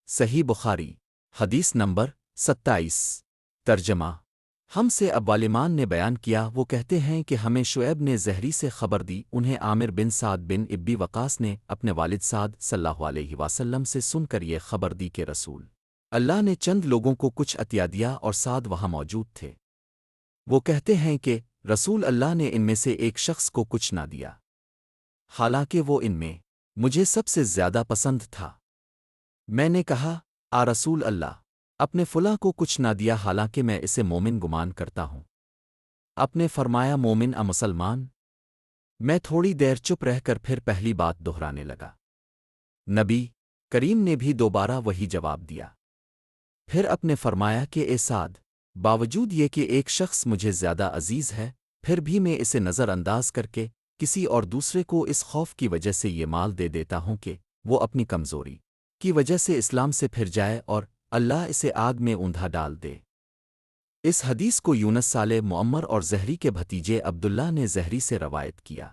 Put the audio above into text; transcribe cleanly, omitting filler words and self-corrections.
صحیح بخاری حدیث نمبر 27 ترجمہ ہم سے ابوالایمان نے بیان کیا وہ کہتے ہیں کہ ہمیں شعیب نے زہری سے خبر دی انہیں عامر بن سعد بن ابی وقاص نے اپنے والد سعد صلی اللہ علیہ وسلم سے سن کر یہ خبر دی کہ رسول اللہ نے چند لوگوں کو کچھ عطیہ دیا اور سعد وہاں موجود تھے۔ وہ کہتے ہیں کہ رسول اللہ نے ان میں سے ایک شخص کو کچھ نہ دیا، حالانکہ وہ ان میں مجھے سب سے زیادہ پسند تھا۔ میں نے کہا آ رسول اللہ، اپنے فلاں کو کچھ نہ دیا حالانکہ میں اسے مومن گمان کرتا ہوں۔ آپ نے فرمایا مومن مسلمان؟ میں تھوڑی دیر چپ رہ کر پھر پہلی بات دہرانے لگا۔ نبی کریم نے بھی دوبارہ وہی جواب دیا۔ پھر آپ نے فرمایا کہ اے سعد، باوجود یہ کہ ایک شخص مجھے زیادہ عزیز ہے، پھر بھی میں اسے نظر انداز کر کے کسی اور دوسرے کو اس خوف کی وجہ سے یہ مال دے دیتا ہوں کہ وہ اپنی کمزوری کی وجہ سے اسلام سے پھر جائے اور اللہ اسے آگ میں اوندھا ڈال دے۔ اس حدیث کو یونس صالح معمر اور زہری کے بھتیجے عبداللہ نے زہری سے روایت کیا۔